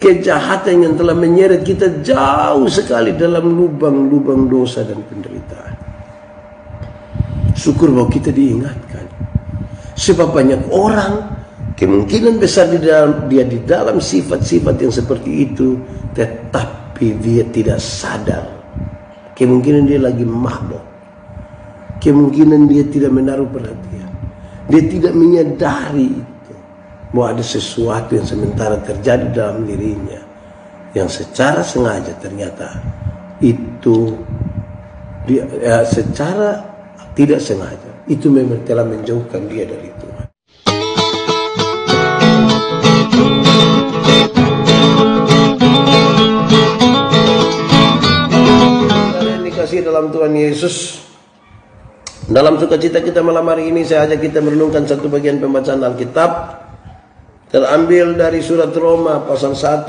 kejahatan yang telah menyeret kita jauh sekali dalam lubang-lubang dosa dan penderitaan. Syukur bahwa kita diingatkan. Sebab banyak orang kemungkinan besar dia di dalam sifat-sifat yang seperti itu, tetapi dia tidak sadar. Kemungkinan dia lagi mabuk. Kemungkinan dia tidak menaruh perhatian. Dia tidak menyadari itu, bahwa ada sesuatu yang sementara terjadi dalam dirinya, yang secara sengaja ternyata itu dia, secara tidak sengaja itu memang telah menjauhkan dia dari Tuhan. Yang dikasihi dalam Tuhan Yesus, dalam sukacita kita malam hari ini saya ajak kita merenungkan satu bagian pembacaan Alkitab terambil dari surat Roma pasal 1,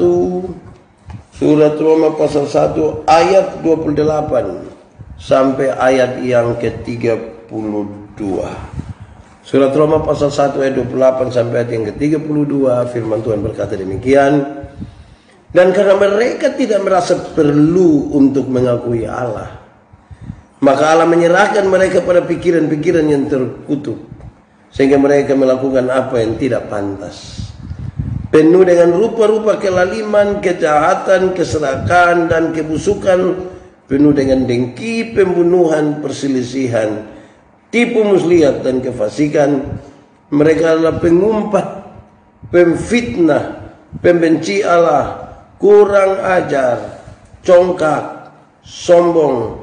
surat Roma pasal 1 ayat 28 sampai ayat yang ke-32. Surat Roma pasal 1 ayat 28 sampai ayat yang ke-32, firman Tuhan berkata demikian. Dan karena mereka tidak merasa perlu untuk mengakui Allah, maka Allah menyerahkan mereka pada pikiran-pikiran yang terkutuk, sehingga mereka melakukan apa yang tidak pantas. Penuh dengan rupa-rupa kelaliman, kejahatan, keserakahan, dan kebusukan, penuh dengan dengki, pembunuhan, perselisihan, tipu muslihat, dan kefasikan. Mereka adalah pengumpat, pemfitnah, pembenci Allah, kurang ajar, congkak, sombong,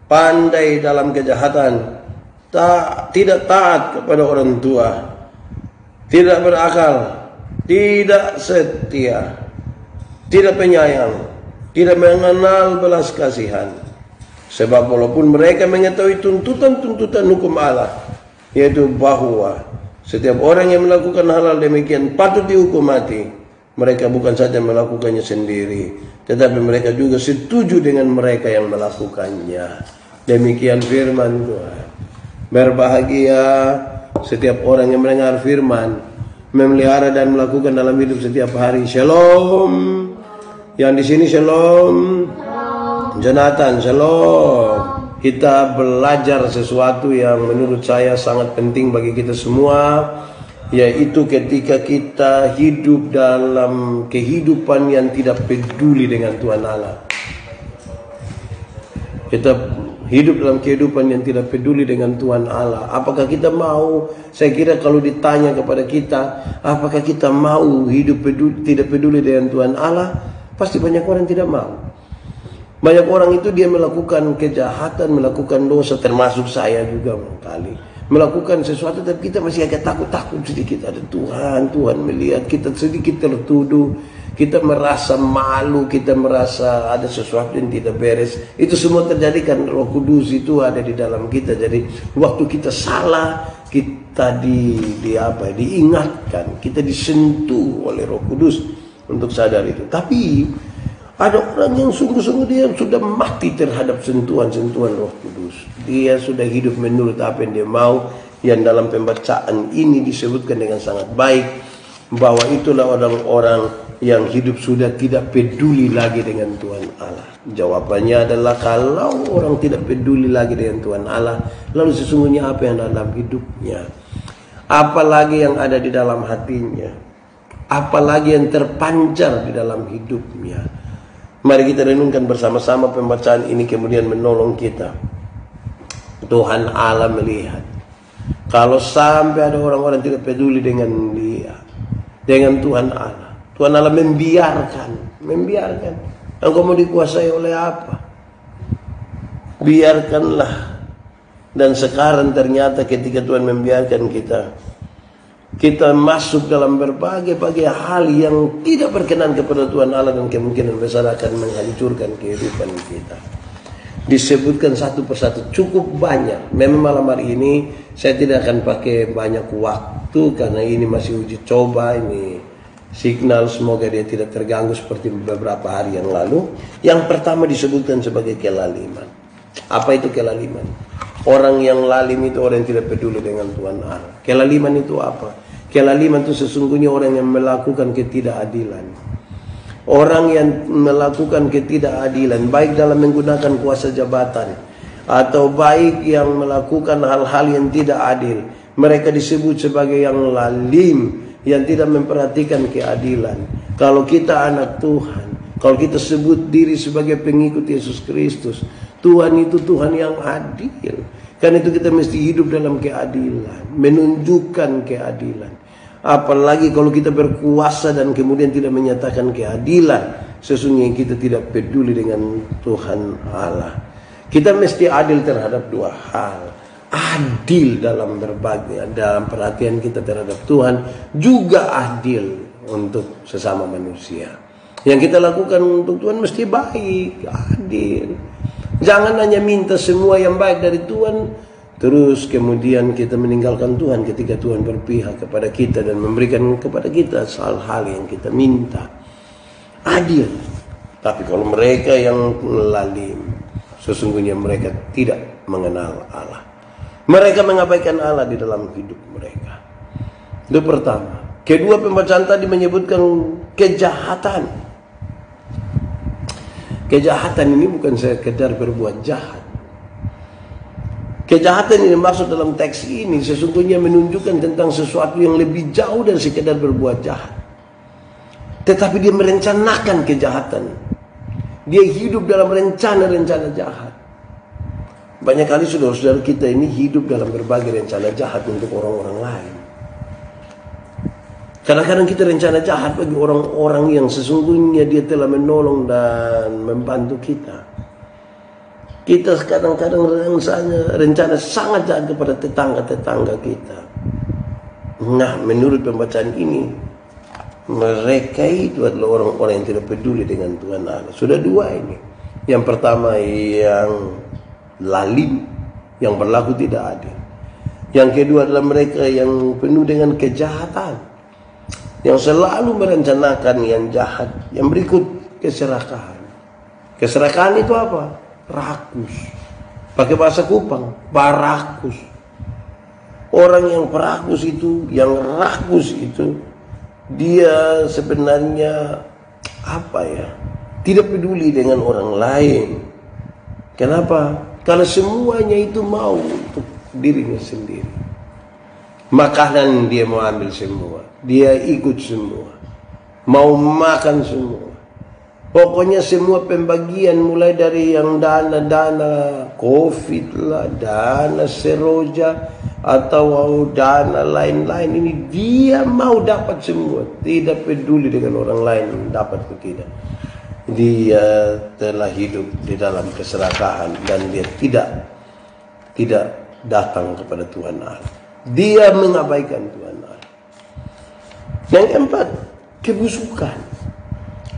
pandai dalam kejahatan, tidak taat kepada orang tua, tidak berakal, tidak setia, tidak penyayang, tidak mengenal belas kasihan. Sebab walaupun mereka mengetahui tuntutan-tuntutan hukum Allah, yaitu bahwa setiap orang yang melakukan hal demikian patut dihukum mati, mereka bukan saja melakukannya sendiri, tetapi mereka juga setuju dengan mereka yang melakukannya. Demikian firman Tuhan. Berbahagia setiap orang yang mendengar firman, memelihara dan melakukan dalam hidup setiap hari. Shalom. Yang di sini shalom. Jonathan shalom. Kita belajar sesuatu yang menurut saya sangat penting bagi kita semua, yaitu ketika kita hidup dalam kehidupan yang tidak peduli dengan Tuhan Allah. Kita hidup dalam kehidupan yang tidak peduli dengan Tuhan Allah. Apakah kita mau? Saya kira kalau ditanya kepada kita, apakah kita mau hidup tidak peduli dengan Tuhan Allah? Pasti banyak orang tidak mau. Banyak orang itu dia melakukan kejahatan, melakukan dosa, termasuk saya juga kali. Melakukan sesuatu tapi kita masih agak takut-takut sedikit. Ada Tuhan melihat kita sedikit tertuduh. Kita merasa malu, kita merasa ada sesuatu yang tidak beres. Itu semua terjadi karena Roh Kudus itu ada di dalam kita. Jadi waktu kita salah, kita diingatkan, kita disentuh oleh Roh Kudus untuk sadar itu. Tapi ada orang yang sungguh-sungguh dia sudah mati terhadap sentuhan-sentuhan Roh Kudus. Dia sudah hidup menurut apa yang dia mau. Yang dalam pembacaan ini disebutkan dengan sangat baik bahwa itulah orang-orang yang hidup sudah tidak peduli lagi dengan Tuhan Allah. Jawabannya adalah kalau orang tidak peduli lagi dengan Tuhan Allah, lalu sesungguhnya apa yang dalam hidupnya? Apalagi yang ada di dalam hatinya? Apalagi yang terpancar di dalam hidupnya? Mari kita renungkan bersama-sama pembacaan ini, kemudian menolong kita. Tuhan Allah melihat kalau sampai ada orang-orang tidak peduli dengan dia, dengan Tuhan Allah. Tuhan Allah membiarkan. Engkau mau dikuasai oleh apa? Biarkanlah. Dan sekarang ternyata ketika Tuhan membiarkan kita masuk dalam berbagai hal yang tidak berkenan kepada Tuhan Allah, dan kemungkinan besar akan menghancurkan kehidupan kita. Disebutkan satu persatu cukup banyak. Memang malam hari ini saya tidak akan pakai banyak waktu karena ini masih uji coba, ini signal, semoga dia tidak terganggu seperti beberapa hari yang lalu. Yang pertama disebutkan sebagai kelaliman. Apa itu kelaliman? Orang yang lalim itu orang yang tidak peduli dengan Tuhan Allah. Kelaliman itu apa? Kelaliman itu sesungguhnya orang yang melakukan ketidakadilan. Orang yang melakukan ketidakadilan, baik dalam menggunakan kuasa jabatan atau baik yang melakukan hal-hal yang tidak adil, mereka disebut sebagai yang lalim, yang tidak memperhatikan keadilan. Kalau kita anak Tuhan, kalau kita sebut diri sebagai pengikut Yesus Kristus, Tuhan itu Tuhan yang adil. Karena itu kita mesti hidup dalam keadilan, menunjukkan keadilan. Apalagi kalau kita berkuasa dan kemudian tidak menyatakan keadilan, sesungguhnya kita tidak peduli dengan Tuhan Allah. Kita mesti adil terhadap dua hal. Adil dalam berbagai, dalam perhatian kita terhadap Tuhan, juga adil untuk sesama manusia. Yang kita lakukan untuk Tuhan mesti baik, adil. Jangan hanya minta semua yang baik dari Tuhan, terus kemudian kita meninggalkan Tuhan ketika Tuhan berpihak kepada kita dan memberikan kepada kita hal-hal yang kita minta. Adil. Tapi kalau mereka yang lalim, sesungguhnya mereka tidak mengenal Allah. Mereka mengabaikan Allah di dalam hidup mereka. Itu pertama. Kedua, pembacaan tadi menyebutkan kejahatan. Kejahatan ini bukan sekedar berbuat jahat. Kejahatan ini maksud dalam teks ini sesungguhnya menunjukkan tentang sesuatu yang lebih jauh dari sekedar berbuat jahat. Tetapi dia merencanakan kejahatan. Dia hidup dalam rencana-rencana jahat. Banyak kali saudara-saudara kita ini hidup dalam berbagai rencana jahat untuk orang-orang lain. Kadang-kadang kita rencana jahat bagi orang-orang yang sesungguhnya dia telah menolong dan membantu kita. Kita kadang-kadang rencana sangat jahat kepada tetangga-tetangga kita. Nah, menurut pembacaan ini, mereka itu adalah orang-orang yang tidak peduli dengan Tuhan Allah. Sudah dua ini. Yang pertama yang lalim, yang berlaku tidak adil. Yang kedua adalah mereka yang penuh dengan kejahatan, yang selalu merencanakan yang jahat. Yang berikut, keserakahan. Keserakahan itu apa? Rakus. Pakai bahasa Kupang, barakus. Orang yang perakus itu, yang rakus itu, dia sebenarnya apa ya? Tidak peduli dengan orang lain. Kenapa? Karena semuanya itu mau untuk dirinya sendiri. Makanan dia mau ambil semua, dia ikut semua, mau makan semua. Pokoknya semua pembagian mulai dari yang dana-dana COVID lah, dana seroja atau dana lain-lain ini dia mau dapat semua, tidak peduli dengan orang lain dapat atau tidak. Dia telah hidup di dalam keserakahan dan dia tidak datang kepada Tuhan Allah. Dia mengabaikan Tuhan Allah. Yang keempat, kebusukan.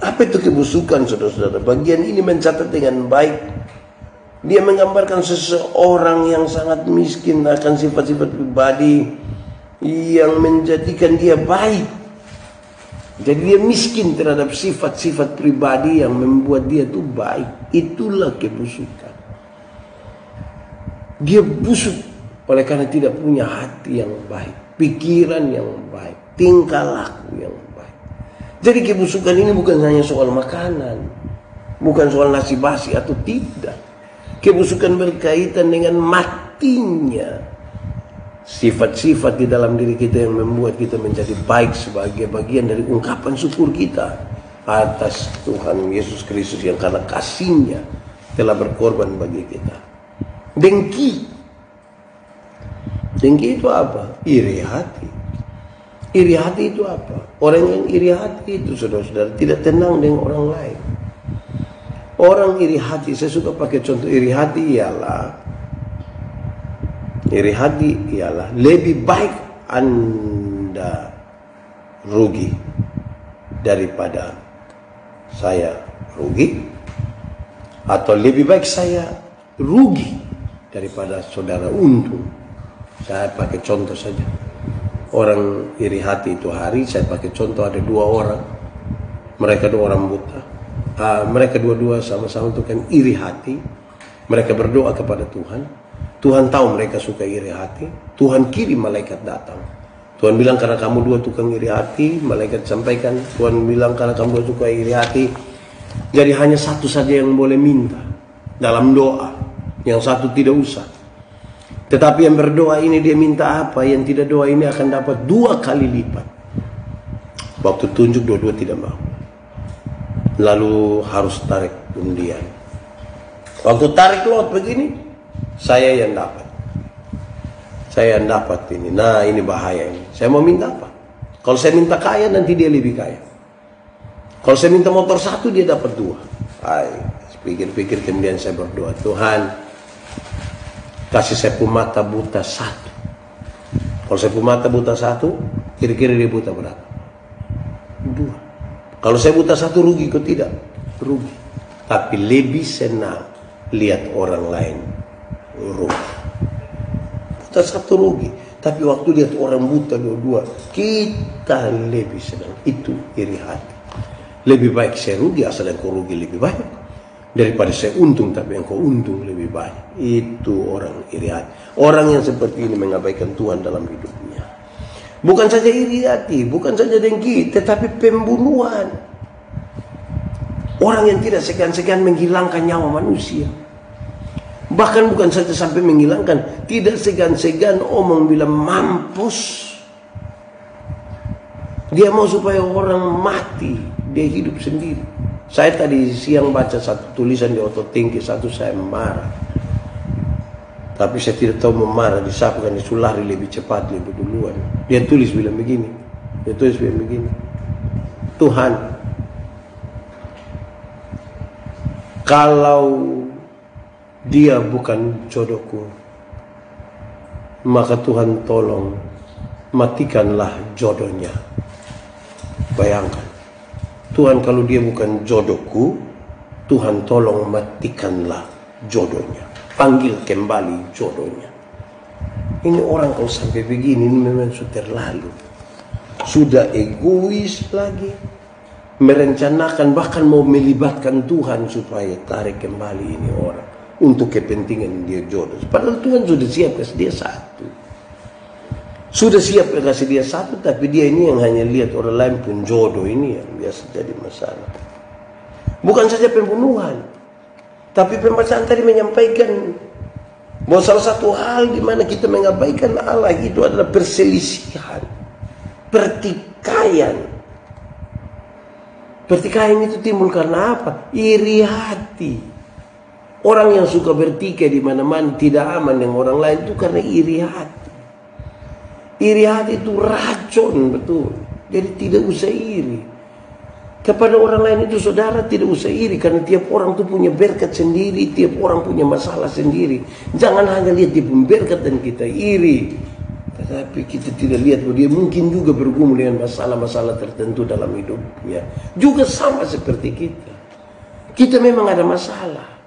Apa itu kebusukan, saudara-saudara? Bagian ini mencatat dengan baik. Dia menggambarkan seseorang yang sangat miskin akan sifat-sifat pribadi yang menjadikan dia baik. Jadi dia miskin terhadap sifat-sifat pribadi yang membuat dia itu baik. Itulah kebusukan. Dia busuk oleh karena tidak punya hati yang baik, pikiran yang baik, tingkah laku yang baik. Jadi kebusukan ini bukan hanya soal makanan, bukan soal nasi basi atau tidak. Kebusukan berkaitan dengan matinya sifat-sifat di dalam diri kita yang membuat kita menjadi baik sebagai bagian dari ungkapan syukur kita atas Tuhan Yesus Kristus yang karena kasih-Nya telah berkorban bagi kita. Dengki. Dengki itu apa? Iri hati. Iri hati itu apa? Orang yang iri hati itu, saudara-saudara, tidak tenang dengan orang lain. Orang iri hati, saya suka pakai contoh iri hati ialah lebih baik Anda rugi daripada saya rugi, atau lebih baik saya rugi daripada saudara untung. Saya pakai contoh saja. Orang iri hati itu hari, saya pakai contoh ada dua orang. Mereka dua orang buta. Mereka dua-dua sama-sama itu kan iri hati. Mereka berdoa kepada Tuhan. Tuhan tahu mereka suka iri hati. Tuhan kirim malaikat datang Tuhan bilang karena kamu dua tukang iri hati, malaikat sampaikan, Tuhan bilang karena kamu dua tukang iri hati, jadi hanya satu saja yang boleh minta dalam doa, yang satu tidak usah. Tetapi yang berdoa ini dia minta apa, yang tidak doa ini akan dapat 2 kali lipat. Waktu tunjuk dua-dua tidak mau, lalu harus tarik undian. Waktu tarik lot begini, saya yang dapat. Saya yang dapat ini. Nah, ini bahaya ini. Saya mau minta apa? Kalau saya minta kaya, nanti dia lebih kaya. Kalau saya minta motor 1, dia dapat 2. Pikir-pikir kemudian saya berdoa, Tuhan, kasih saya mata buta 1. Kalau saya mata buta 1, kira-kira dia buta berapa? 2. Kalau saya buta 1 rugi, kok tidak? Rugi. Tapi lebih senang lihat orang lain rugi. Buta 1 rugi, tapi waktu lihat orang buta 2, kita lebih senang. Itu iri hati. Lebih baik saya rugi asal engkau rugi lebih banyak, daripada saya untung tapi engkau untung lebih banyak. Itu orang iri hati. Orang yang seperti ini mengabaikan Tuhan dalam hidupnya. Bukan saja iri hati, bukan saja dengki, tetapi pembunuhan. Orang yang tidak segan-segan menghilangkan nyawa manusia. Bahkan bukan saja sampai menghilangkan, tidak segan-segan omong bilang mampus. Dia mau supaya orang mati, dia hidup sendiri. Saya tadi siang baca satu tulisan di Ototingki, satu saya marah. Tapi saya tidak tahu memarah, disapukan, disulari lebih cepat, lebih duluan. Dia tulis bilang begini, Tuhan, kalau dia bukan jodohku, maka Tuhan tolong matikanlah jodohnya. Bayangkan, Tuhan kalau dia bukan jodohku, Tuhan tolong matikanlah jodohnya. Panggil kembali jodohnya. Ini orang kalau sampai begini, ini memang sudah terlalu. Sudah egois lagi. Merencanakan, bahkan mau melibatkan Tuhan supaya tarik kembali ini orang. Untuk kepentingan dia jodoh. Padahal Tuhan sudah siap kasih dia 1. Sudah siap kasih dia 1, tapi dia ini yang hanya lihat orang lain pun jodoh, ini yang biasa jadi masalah. Bukan saja pembunuhan, tapi pembacaan tadi menyampaikan bahwa salah satu hal di mana kita mengabaikan Allah itu adalah perselisihan, pertikaian. Pertikaian itu timbul karena apa? Iri hati. Orang yang suka bertikai di mana-mana tidak aman dengan orang lain itu karena iri hati. Iri hati itu racun, betul. Jadi tidak usah iri. Kepada orang lain itu saudara tidak usah iri, karena tiap orang itu punya berkat sendiri, tiap orang punya masalah sendiri. Jangan hanya lihat dia punya berkat dan kita iri, tetapi kita tidak lihat bahwa dia mungkin juga bergumul dengan masalah-masalah tertentu dalam hidupnya. Juga sama seperti kita. Kita memang ada masalah,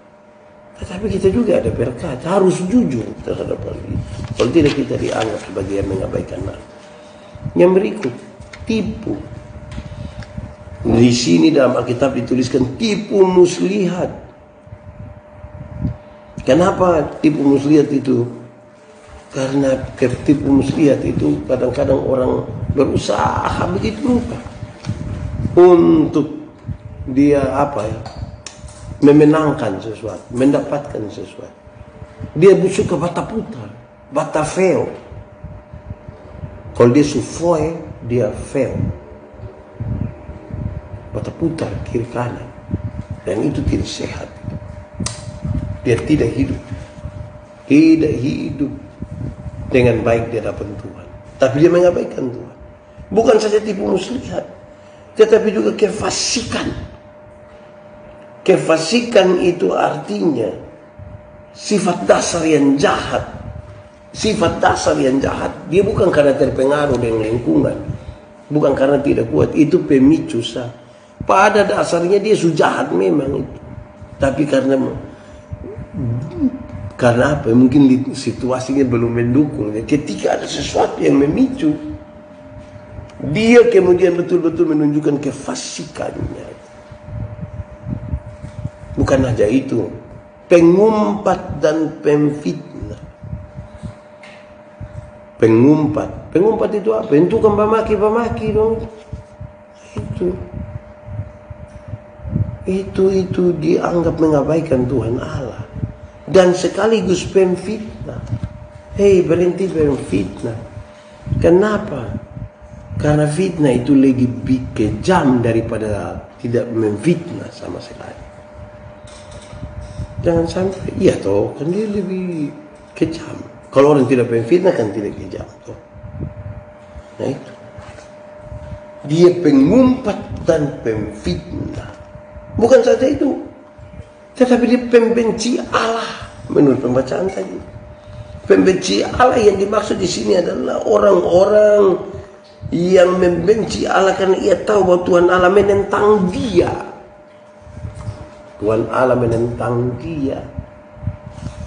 tetapi kita juga ada berkat. Harus jujur terhadap hal itu. Kalau tidak kita dianggap sebagai yang mengabaikan Allah. Yang berikut, tipu. Di sini dalam Alkitab dituliskan tipu muslihat. Kenapa tipu muslihat itu? Karena tipu muslihat itu kadang-kadang orang berusaha begitu rupa untuk dia memenangkan sesuatu, mendapatkan sesuatu. Dia suka bata putar, bata feo. Kalau dia sufoi, dia feo. Bata putar kiri kanan, dan itu tidak sehat. Dia tidak hidup dengan baik di hadapan Tuhan. Tapi dia mengabaikan Tuhan. Bukan saja tipu muslihat, tetapi juga kefasikan. Kefasikan itu artinya sifat dasar yang jahat. Sifat dasar yang jahat. Dia bukan karena terpengaruh dengan lingkungan, bukan karena tidak kuat. Itu pemicu sah. Pada dasarnya dia jahat memang itu. Tapi karena apa? Mungkin situasinya belum mendukung. Ketika ada sesuatu yang memicu, dia kemudian betul-betul menunjukkan kefasikannya. Bukan saja itu, pengumpat dan pemfitnah. Pengumpat Pengumpat itu apa? Yang tukang pamaki dong. Itu dianggap mengabaikan Tuhan Allah. Dan sekaligus pemfitnah. Hei, berhenti pemfitnah. Kenapa? Karena fitnah itu lebih kejam daripada tidak memfitnah sama sekali. Jangan sampai, iya toh, kan dia lebih kejam. Kalau orang tidak pemfitnah kan tidak kejam toh. Nah itu. Dia pengumpat dan pemfitnah. Bukan saja itu, tetapi dia pembenci Allah menurut pembacaan tadi. Pembenci Allah yang dimaksud di sini adalah orang-orang yang membenci Allah karena ia tahu bahwa Tuhan Allah menentang dia. Tuhan Allah menentang dia.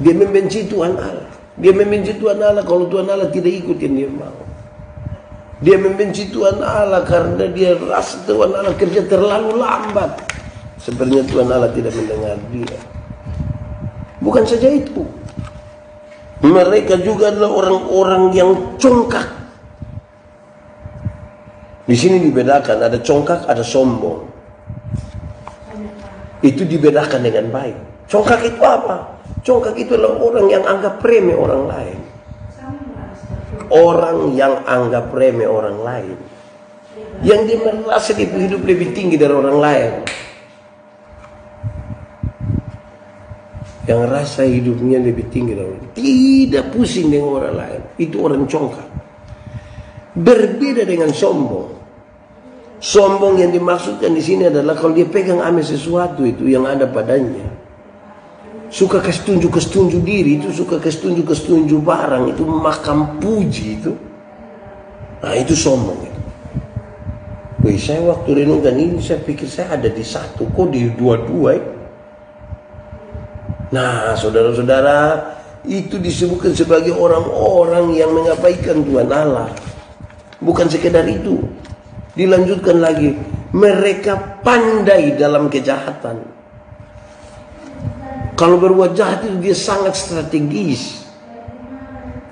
Dia membenci Tuhan Allah. Dia membenci Tuhan Allah kalau Tuhan Allah tidak ikut yang dia mau. Dia membenci Tuhan Allah karena dia rasa Tuhan Allah kerja terlalu lambat. Sebenarnya Tuhan Allah tidak mendengar dia. Bukan saja itu. Mereka juga adalah orang-orang yang congkak. Di sini dibedakan, ada congkak, ada sombong. Itu dibedakan dengan baik. Congkak itu apa? Congkak itu adalah orang yang anggap remeh orang lain. Orang yang anggap remeh orang lain. Yang dia merasa dia hidup lebih tinggi dari orang lain. Yang rasa hidupnya lebih tinggi dari orang lain. Tidak pusing dengan orang lain. Itu orang congkak. Berbeda dengan sombong. Sombong yang dimaksudkan di sini adalah kalau dia pegang ambil sesuatu itu yang ada padanya. Suka kesetunjuk diri itu, suka kesetunjuk barang itu, makam puji itu. Nah itu sombong itu. Wih, saya waktu renungkan ini saya pikir saya ada di satu, kok di dua-dua ya? Nah saudara-saudara, itu disebutkan sebagai orang-orang yang mengabaikan Tuhan Allah. Bukan sekedar itu. Dilanjutkan lagi, mereka pandai dalam kejahatan. Kalau berbuat jahat itu dia sangat strategis.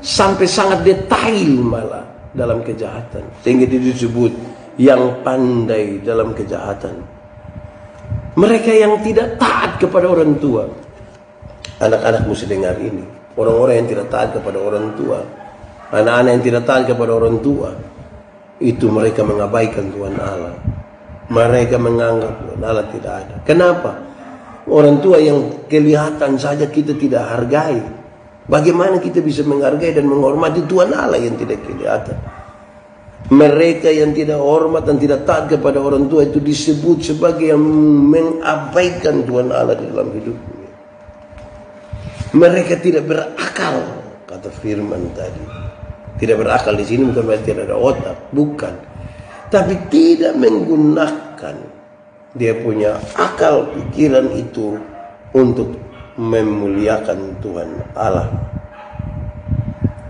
Sampai sangat detail malah dalam kejahatan. Sehingga dia disebut yang pandai dalam kejahatan. Mereka yang tidak taat kepada orang tua. Anak-anak mesti dengar ini. Orang-orang yang tidak taat kepada orang tua. Anak-anak yang tidak taat kepada orang tua. Itu mereka mengabaikan Tuhan Allah. Mereka menganggap Tuhan Allah tidak ada. Kenapa? Orang tua yang kelihatan saja kita tidak hargai. Bagaimana kita bisa menghargai dan menghormati Tuhan Allah yang tidak kelihatan? Mereka yang tidak hormat dan tidak taat kepada orang tua itu disebut sebagai yang mengabaikan Tuhan Allah di dalam hidupnya. Mereka tidak berakal, kata firman tadi. Tidak berakal di sini bukan berarti tidak ada otak, bukan. Tapi tidak menggunakan dia punya akal pikiran itu untuk memuliakan Tuhan Allah.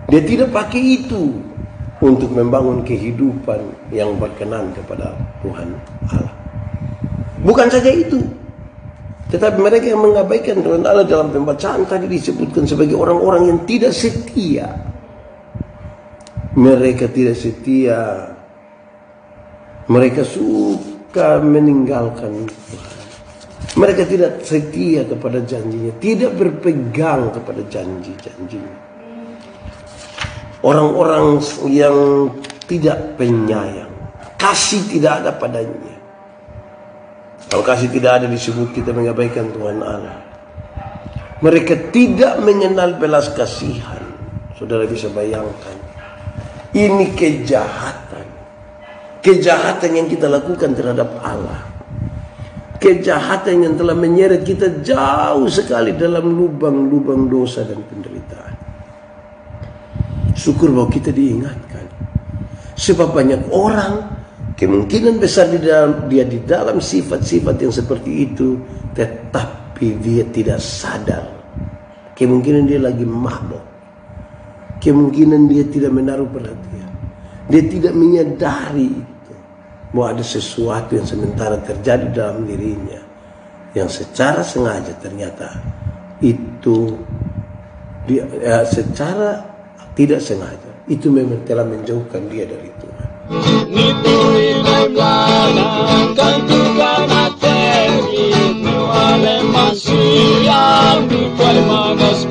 Dia tidak pakai itu untuk membangun kehidupan yang berkenan kepada Tuhan Allah. Bukan saja itu, tetapi mereka yang mengabaikan Tuhan Allah dalam pembacaan tadi disebutkan sebagai orang-orang yang tidak setia. Mereka tidak setia. Mereka suka meninggalkan Tuhan. Mereka tidak setia kepada janjinya. Tidak berpegang kepada janji-janjinya. Orang-orang yang tidak penyayang. Kasih tidak ada padanya. Kalau kasih tidak ada disebut kita mengabaikan Tuhan Allah. Mereka tidak mengenal belas kasihan. Saudara bisa bayangkan. Ini kejahatan. Kejahatan yang kita lakukan terhadap Allah. Kejahatan yang telah menyeret kita jauh sekali dalam lubang-lubang dosa dan penderitaan. Syukur bahwa kita diingatkan. Sebab banyak orang kemungkinan besar dia di dalam sifat-sifat yang seperti itu, tetapi dia tidak sadar. Kemungkinan dia lagi mabuk. Kemungkinan dia tidak menaruh perhatian. Dia tidak menyadari itu. Bahwa ada sesuatu yang sementara terjadi dalam dirinya. Yang secara sengaja ternyata itu secara tidak sengaja. itu memang telah menjauhkan dia dari Tuhan. Nipuri memlanang kantukan ateri nuale masia mi kuai magas